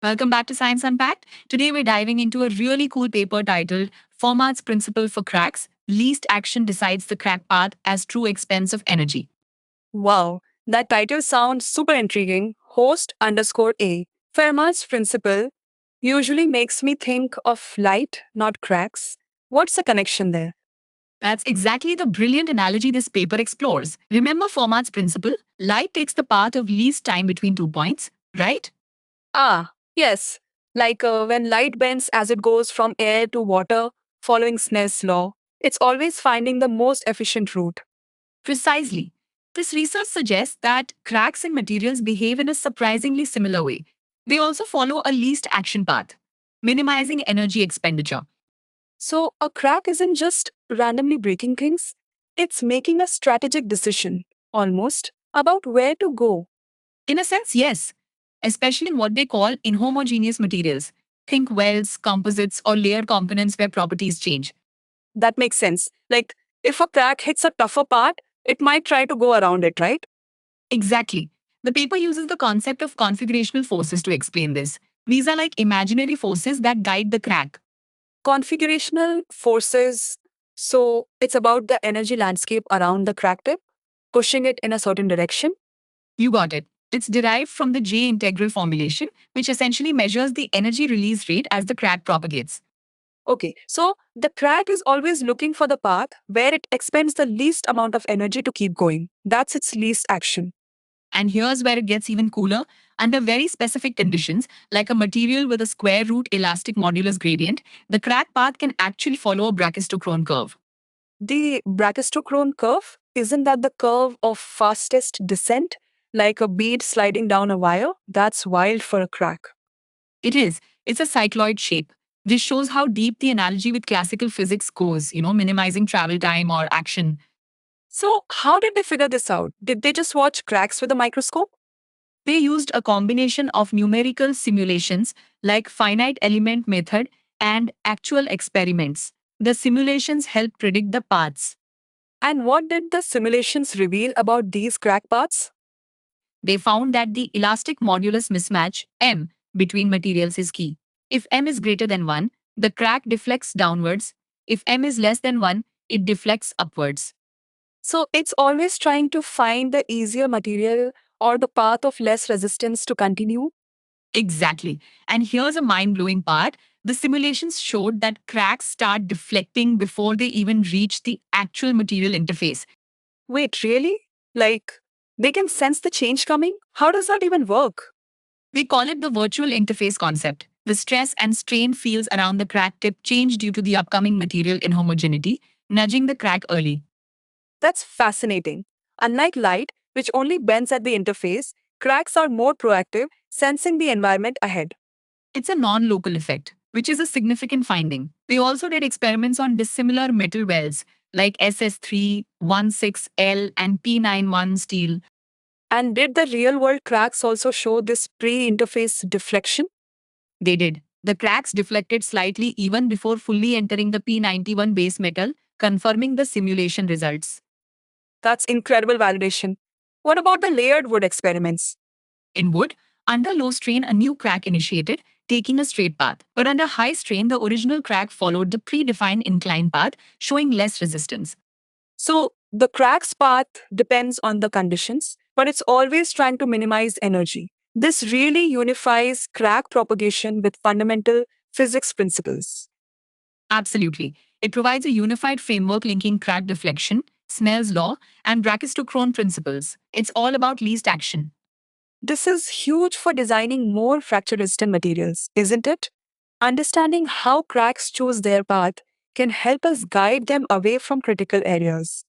Welcome back to Science Unpacked. Today we're diving into a really cool paper titled Fermat's Principle for Cracks. Least action decides the crack path as true expense of energy. Wow, that title sounds super intriguing. Host_A. Fermat's principle usually makes me think of light, not cracks. What's the connection there? That's exactly the brilliant analogy this paper explores. Remember Fermat's principle? Light takes the path of least time between 2 points, right? Ah, yes. Like when light bends as it goes from air to water, following Snell's law, it's always finding the most efficient route. Precisely. This research suggests that cracks in materials behave in a surprisingly similar way. They also follow a least action path, minimizing energy expenditure. So a crack isn't just randomly breaking things, it's making a strategic decision, almost, about where to go. In a sense, yes, especially in what they call inhomogeneous materials. Think welds, composites, or layer components where properties change. That makes sense. Like, if a crack hits a tougher part, it might try to go around it, right? Exactly. The paper uses the concept of configurational forces to explain this. These are like imaginary forces that guide the crack. Configurational forces. So, it's about the energy landscape around the crack tip, pushing it in a certain direction. You got it. It's derived from the J integral formulation, which essentially measures the energy release rate as the crack propagates. Okay, so the crack is always looking for the path where it expends the least amount of energy to keep going. That's its least action. And here's where it gets even cooler. Under very specific conditions, like a material with a square root elastic modulus gradient, the crack path can actually follow a brachistochrone curve. The brachistochrone curve, isn't that the curve of fastest descent? Like a bead sliding down a wire? That's wild for a crack. It is. It's a cycloid shape. This shows how deep the analogy with classical physics goes, minimizing travel time or action. So, how did they figure this out? Did they just watch cracks with a microscope? They used a combination of numerical simulations like finite element method and actual experiments. The simulations help predict the paths. And what did the simulations reveal about these crack paths? They found that the elastic modulus mismatch M between materials is key. If M is greater than 1, the crack deflects downwards. If M is less than 1, it deflects upwards. So, it's always trying to find the easier material or the path of less resistance to continue. Exactly. And here's a mind blowing part. The simulations showed that cracks start deflecting before they even reach the actual material interface. Wait, really? Like, they can sense the change coming? How does that even work? We call it the virtual interface concept. The stress and strain fields around the crack tip change due to the upcoming material inhomogeneity, nudging the crack early. That's fascinating. Unlike light, which only bends at the interface, cracks are more proactive, sensing the environment ahead. It's a non local effect, which is a significant finding. They also did experiments on dissimilar metal welds like SS316L and P91 steel. And did the real world cracks also show this pre interface deflection? They did. The cracks deflected slightly even before fully entering the P91 base metal, confirming the simulation results. That's incredible validation. What about the layered wood experiments? In wood, under low strain, a new crack initiated, taking a straight path. But under high strain, the original crack followed the predefined incline path, showing less resistance. So, the crack's path depends on the conditions, but it's always trying to minimize energy. This really unifies crack propagation with fundamental physics principles. Absolutely. It provides a unified framework linking crack deflection, Snell's law, and brachistochrone principles. It's all about least action. This is huge for designing more fracture resistant materials, isn't it? Understanding how cracks choose their path can help us guide them away from critical areas.